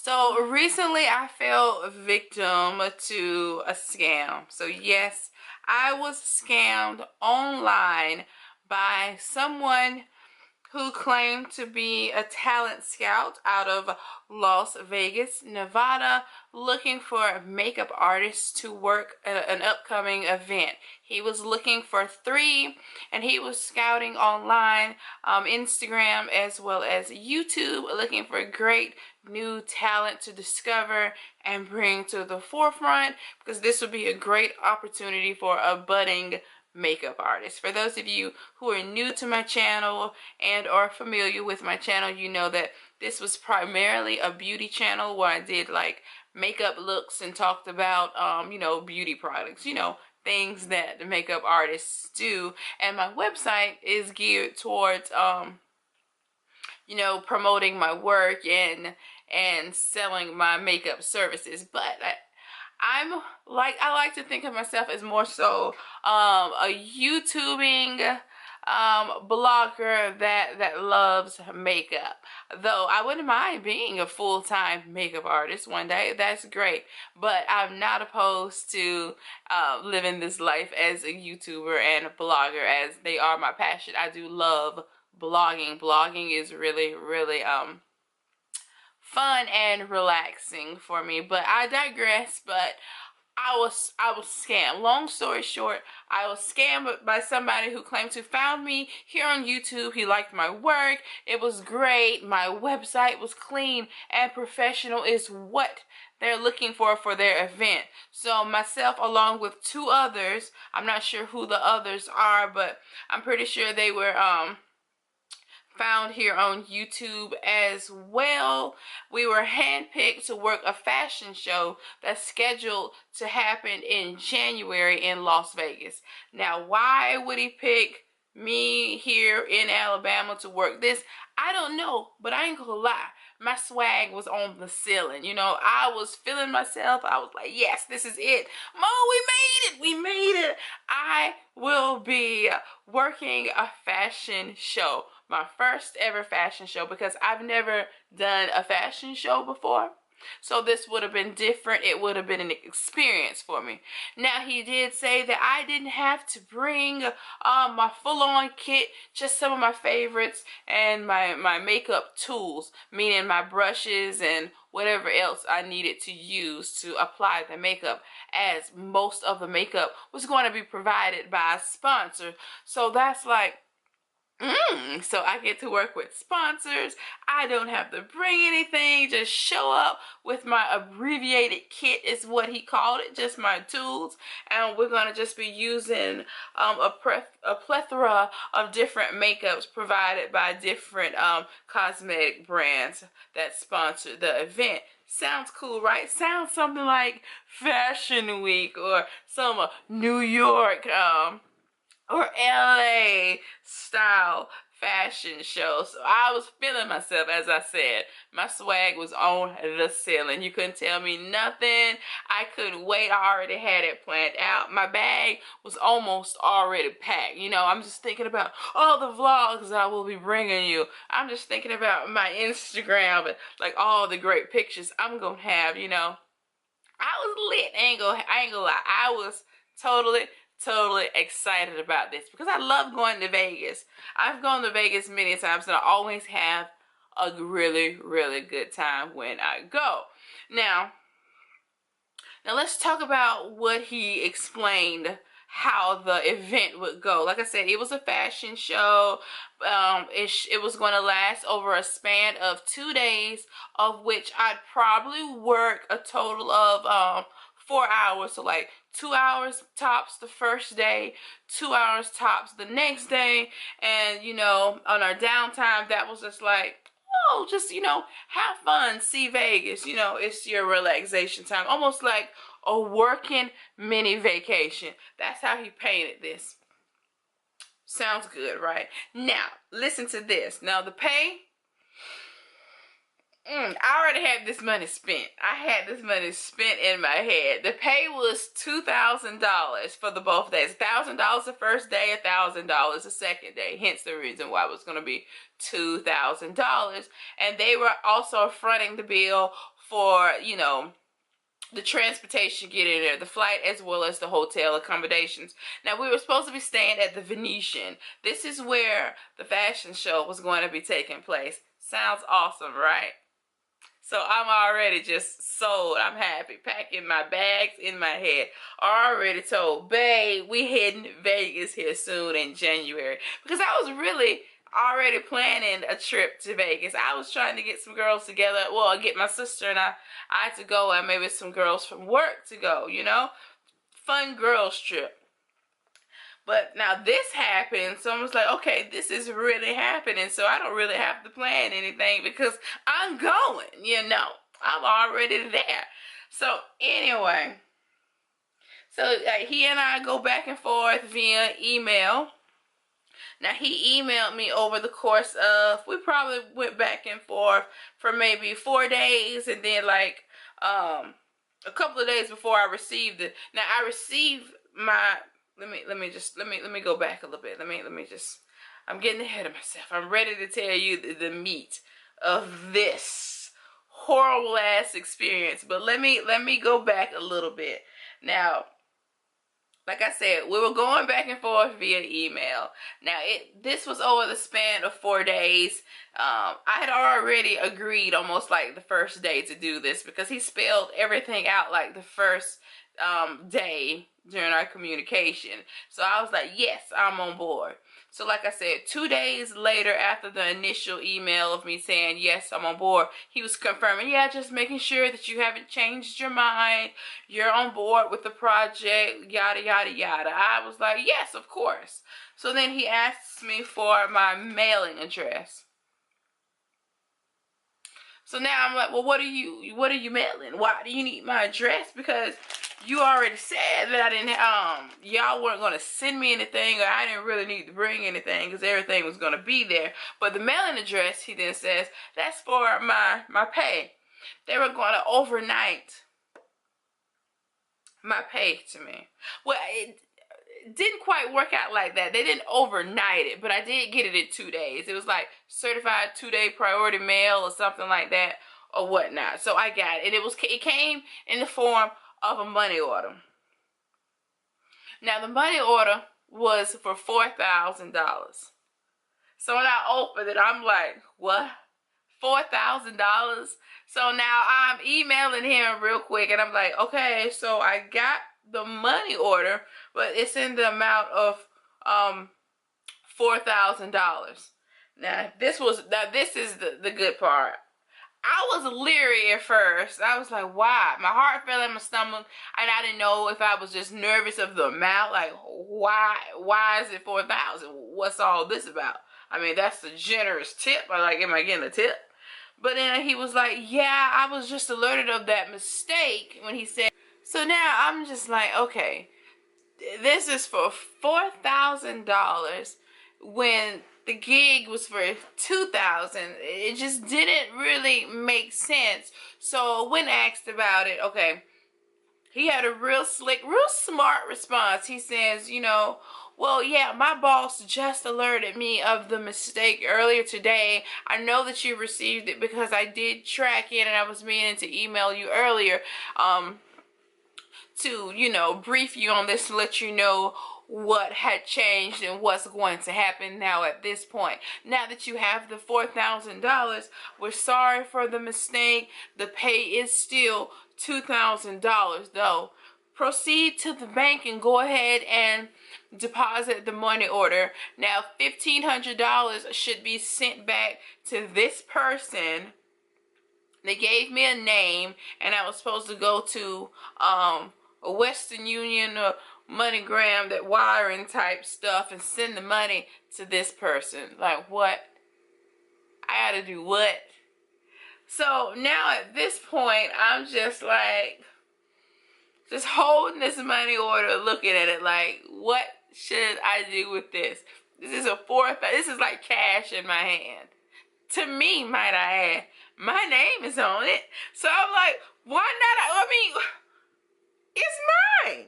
So recently I fell victim to a scam. So yes, I was scammed online by someone who claimed to be a talent scout out of Las Vegas, Nevada, looking for makeup artists to work at an upcoming event. He was looking for three, and he was scouting online, Instagram as well as YouTube, looking for great new talent to discover and bring to the forefront, because this would be a great opportunity for a budding makeup artist. For those of you who are new to my channel and are familiar with my channel, you know that this was primarily a beauty channel where I did like makeup looks and talked about beauty products, things that the makeup artists do. And my website is geared towards promoting my work and selling my makeup services. But I like to think of myself as more so a YouTubing blogger that loves makeup. Though I wouldn't mind being a full-time makeup artist one day. That's great. But I'm not opposed to living this life as a YouTuber and a blogger, as they are my passion. I do love blogging. Blogging is really, really fun and relaxing for me. But I digress. But I was scammed. Long story short, I was scammed by somebody who claimed to found me here on YouTube. He liked my work. It was great. My website was clean and professional, is what they're looking for their event. So myself, along with two others, I'm not sure who the others are, but I'm pretty sure they were found here on YouTube as well. We were handpicked to work a fashion show that's scheduled to happen in January in Las Vegas. Now, why would he pick me here in Alabama to work this? I don't know, but I ain't gonna lie. My swag was on the ceiling. I was feeling myself. I was like, yes, this is it. Mo, we made it. We made it. I will be working a fashion show. My first ever fashion show, because I've never done a fashion show before. So this would have been different. It would have been an experience for me. Now, he did say that I didn't have to bring my full-on kit, just some of my favorites and my makeup tools, meaning my brushes and whatever else I needed to use to apply the makeup, as most of the makeup was going to be provided by a sponsor. So that's like, so I get to work with sponsors. I don't have to bring anything, just show up with my abbreviated kit, is what he called it, just my tools. And we're going to just be using a plethora of different makeups provided by different cosmetic brands that sponsor the event. Sounds cool, right? Sounds something like Fashion Week or some New York or LA style fashion show. So I was feeling myself, as I said. My swag was on the ceiling. You couldn't tell me nothing. I couldn't wait. I already had it planned out. My bag was almost already packed. I'm just thinking about all the vlogs I will be bringing you. I'm just thinking about my Instagram and like all the great pictures I'm gonna have. I was lit. I ain't gonna lie. I was totally excited about this, because I love going to Vegas. I've gone to Vegas many times, and I always have a really, really good time when I go. Now let's talk about what he explained, how the event would go. Like I said, it was a fashion show. It was going to last over a span of 2 days, of which I'd probably work a total of 4 hours. So like 2 hours tops the first day, 2 hours tops the next day. And on our downtime, that was just like, oh, just have fun, see Vegas. It's your relaxation time, almost like a working mini vacation. That's how he painted this. Sounds good, right? Now listen to this. Now the pay, I already had this money spent. I had this money spent in my head. The pay was $2,000 for the both days. $1,000 the first day, $1,000 the second day. Hence the reason why it was going to be $2,000. And they were also fronting the bill for, you know, the transportation getting there, the flight, as well as the hotel accommodations. Now, we were supposed to be staying at the Venetian. This is where the fashion show was going to be taking place. Sounds awesome, right? So I'm already just sold. I'm happy. Packing my bags in my head. Already told, babe, we heading to Vegas here soon in January. Because I was really already planning a trip to Vegas. I was trying to get some girls together. Well, get my sister and I had to go, and maybe some girls from work to go, you know? Fun girls trip. But now this happened, so I was like, okay, this is really happening, so I don't really have to plan anything because I'm going, you know. I'm already there. So anyway, so he and I go back and forth via email. Now, he emailed me over the course of, we probably went back and forth for maybe 4 days, and then like a couple of days before I received it. Now, I received my, let me go back a little bit. Let me just, I'm getting ahead of myself. I'm ready to tell you the meat of this horrible ass experience. But let me go back a little bit. Now, like I said, we were going back and forth via email. Now, this was over the span of 4 days. I had already agreed almost like the first day to do this because he spelled everything out like the first day during our communication. So I was like, yes, I'm on board. So like I said, 2 days later after the initial email of me saying, yes, I'm on board, he was confirming, yeah, just making sure that you haven't changed your mind, you're on board with the project, yada, yada, yada. I was like, yes, of course. So then he asks me for my mailing address. So now I'm like, well, what are you mailing? Why do you need my address? Because you already said that I didn't, y'all weren't going to send me anything, or I didn't really need to bring anything because everything was going to be there. But the mailing address, he then says, that's for my pay. They were going to overnight my pay to me. Well, it didn't quite work out like that. They didn't overnight it, but I did get it in 2 days. It was like certified 2-day priority mail or something like that or whatnot. So I got it. And it came in the form of a money order. Now, the money order was for $4,000. So when I opened it, I'm like, what? $4,000? So now I'm emailing him real quick, and I'm like, okay, so I got the money order, but it's in the amount of $4,000. Now this is the good part. I was leery at first. I was like, why? My heart fell in my stomach, and I didn't know if I was just nervous of the amount. Like, why is it $4,000? What's all this about? I mean, that's a generous tip. Am I getting a tip? But then he was like, yeah, I was just alerted of that mistake when he said. So now I'm just like, okay, this is for $4,000 when the gig was for $2,000. It just didn't really make sense. So when asked about it, okay, he had a real slick, real smart response. He says, you know, well, yeah, my boss just alerted me of the mistake earlier today. I know that you received it because I did track it, and I was meaning to email you earlier to, you know, brief you on this and let you know what had changed and what's going to happen now at this point. Now that you have the $4,000, we're sorry for the mistake. The pay is still $2,000 though. Proceed to the bank and go ahead and deposit the money order. Now, $1,500 should be sent back to this person. They gave me a name, and I was supposed to go to a Western Union or MoneyGram, that wiring type stuff, and send the money to this person. Like, what? I gotta do what? So now at this point, I'm just like, just holding this money order, looking at it like, what should I do with this? This is this is like cash in my hand. To me, might I add, my name is on it. So I'm like, why not? I mean, it's mine.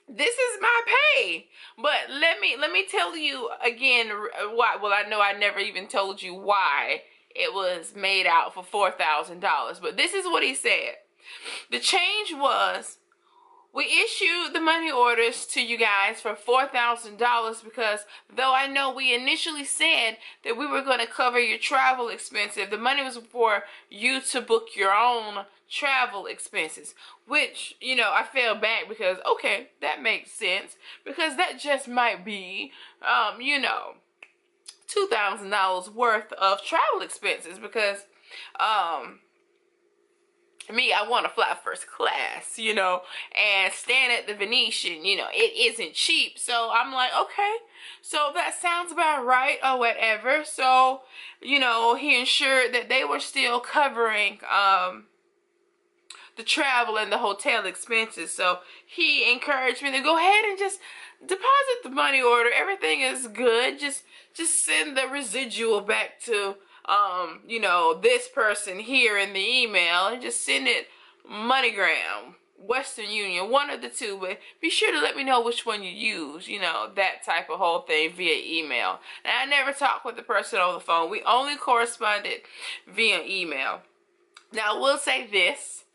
This is my pay. But let me tell you again why. Well, I know I never even told you why it was made out for $4,000. But this is what he said. The change was, we issued the money orders to you guys for $4,000 because though I know we initially said that we were going to cover your travel expenses, the money was for you to book your own travel expenses, which, you know, I fell back because, okay, that makes sense, because that just might be, you know, $2,000 worth of travel expenses because, me, I want to fly first class, you know, and stand at the Venetian, you know, it isn't cheap. So I'm like, okay, so that sounds about right or whatever. So, you know, he ensured that they were still covering the travel and the hotel expenses. So he encouraged me to go ahead and just deposit the money order. Everything is good. Just send the residual back to you know, this person here in the email, and just send it MoneyGram, Western Union, one of the two, but be sure to let me know which one you use, you know, that type of whole thing via email. And I never talked with the person on the phone. We only corresponded via email. Now, I will say this.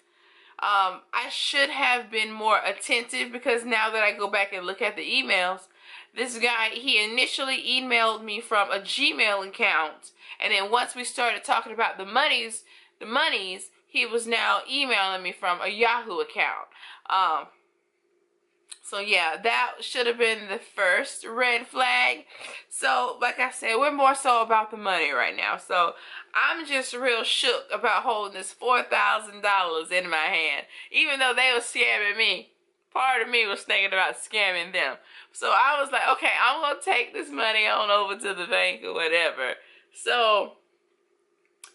I should have been more attentive, because now that I go back and look at the emails, this guy, he initially emailed me from a Gmail account, and then once we started talking about the monies, he was now emailing me from a Yahoo account. So yeah, that should have been the first red flag. So like I said, we're more so about the money right now. So I'm just real shook about holding this $4,000 in my hand. Even though they were scamming me, part of me was thinking about scamming them. So I was like, okay, I'm going to take this money on over to the bank or whatever. So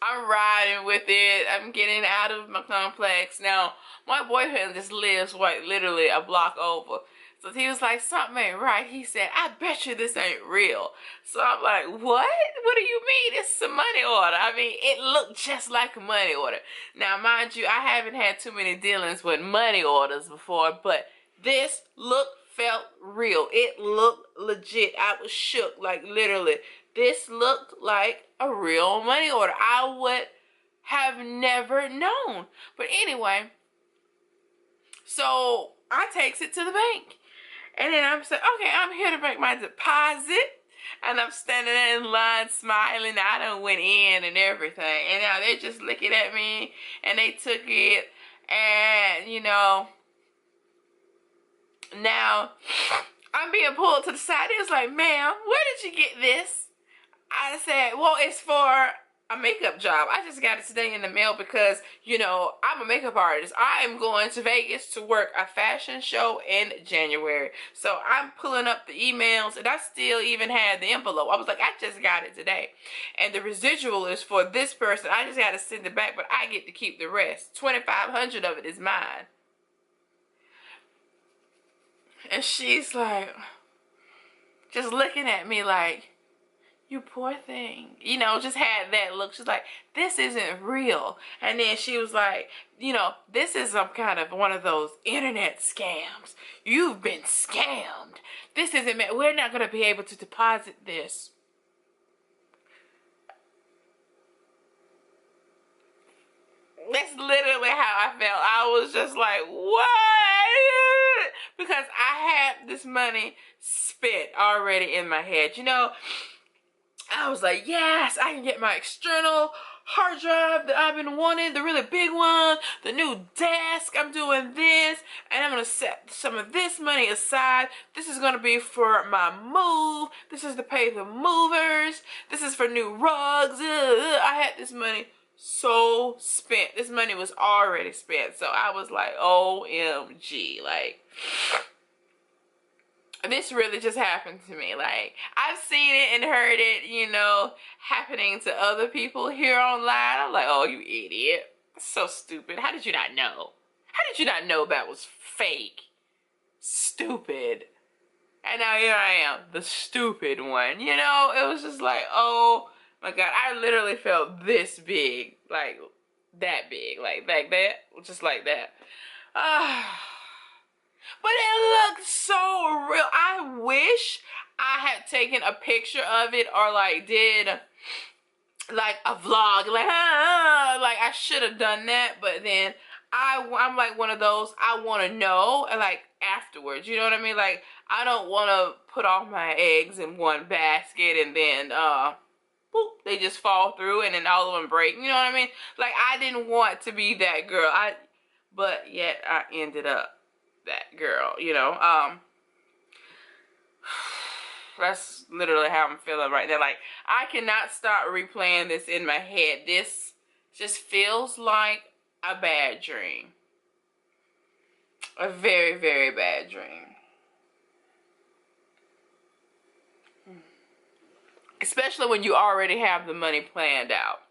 I'm riding with it. I'm getting out of my complex. Now, my boyfriend just lives like literally a block over. So he was like, something ain't right. He said, I bet you this ain't real. So I'm like, what? What do you mean? It's a money order. I mean, it looked just like a money order. Now, mind you, I haven't had too many dealings with money orders before, but this felt real. It looked legit. I was shook, like literally. This looked like a real money order. I would have never known. But anyway, so I takes it to the bank. And then I'm saying, okay, I'm here to make my deposit. And I'm standing there in line smiling. I done went in and everything. And now they're just looking at me. And they took it. And, you know, now I'm being pulled to the side. It was like, ma'am, where did you get this? I said, well, it's for a makeup job. I just got it today in the mail because, you know, I'm a makeup artist. I am going to Vegas to work a fashion show in January. So I'm pulling up the emails, and I still even had the envelope. I was like, I just got it today. And the residual is for this person. I just got to send it back, but I get to keep the rest. $2,500 of it is mine. And she's like, just looking at me like, you poor thing. You know, just had that look. She's like, this isn't real. And then she was like, you know, this is some kind of one of those internet scams. You've been scammed. This isn't, we're not going to be able to deposit this. That's literally how I felt. I was just like, what? Because I had this money spent already in my head. You know, I was like, yes, I can get my external hard drive that I've been wanting, the really big one, the new desk, I'm doing this, and I'm going to set some of this money aside. This is going to be for my move. This is to pay the movers. This is for new rugs. I had this money so spent. This money was already spent. So I was like, OMG, like, this really just happened to me. Like, I've seen it and heard it, you know, happening to other people here online. I'm like, oh, you idiot. So stupid. How did you not know? How did you not know that was fake? Stupid. And now here I am, the stupid one. You know, it was just like, oh my God. I literally felt this big. Like, that big. Like that. Just like that. But it looked so real. I wish I had taken a picture of it or like did like a vlog, like I should have done that, but then I'm like one of those, I want to know like afterwards, you know what I mean? Like I don't want to put all my eggs in one basket and then boop, they just fall through and then all of them break, you know what I mean? Like I didn't want to be that girl, but yet I ended up that girl, you know. That's literally how I'm feeling right now. Like, I cannot stop replaying this in my head. This just feels like a bad dream. A very, very bad dream. Especially when you already have the money planned out.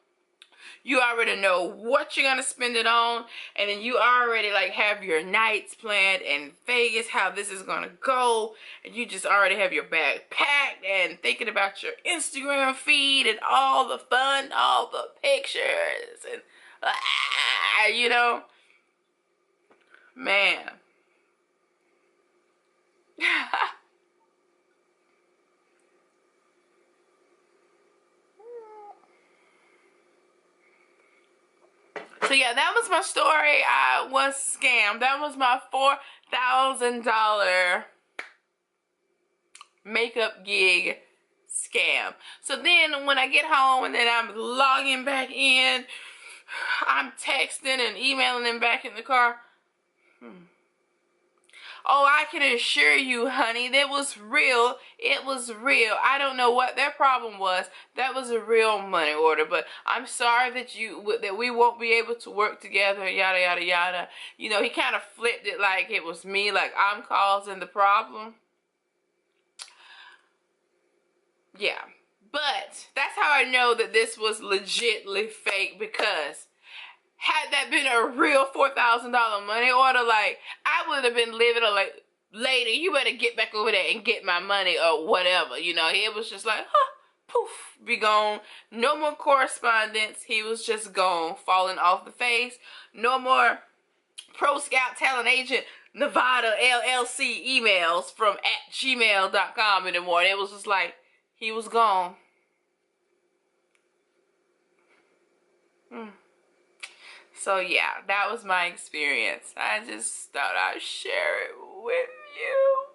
You already know what you're gonna spend it on, and then you already like have your nights planned in Vegas, how this is gonna go, and you just already have your bag packed and thinking about your Instagram feed and all the fun, all the pictures, and you know, man. So yeah, that was my story. I was scammed. That was my $4,000 makeup gig scam. So then when I get home and then I'm logging back in, I'm texting and emailing them back in the car. Oh, I can assure you, honey, that was real. It was real. I don't know what their problem was. That was a real money order, but I'm sorry that we won't be able to work together, yada, yada, yada. You know, he kind of flipped it like it was me, like I'm causing the problem. Yeah, but that's how I know that this was legitly fake, because had that been a real $4,000 money order, like, I would have been living like, lady, you better get back over there and get my money or whatever, you know. It was just like, huh, poof, be gone. No more correspondence. He was just gone, falling off the face. No more Pro Scout Talent Agent Nevada LLC emails from @gmail.com anymore. It was just like, he was gone. So yeah, that was my experience. I just thought I'd share it with you.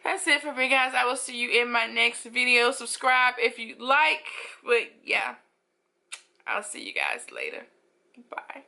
That's it for me, guys. I will see you in my next video. Subscribe if you like. But yeah, I'll see you guys later. Bye.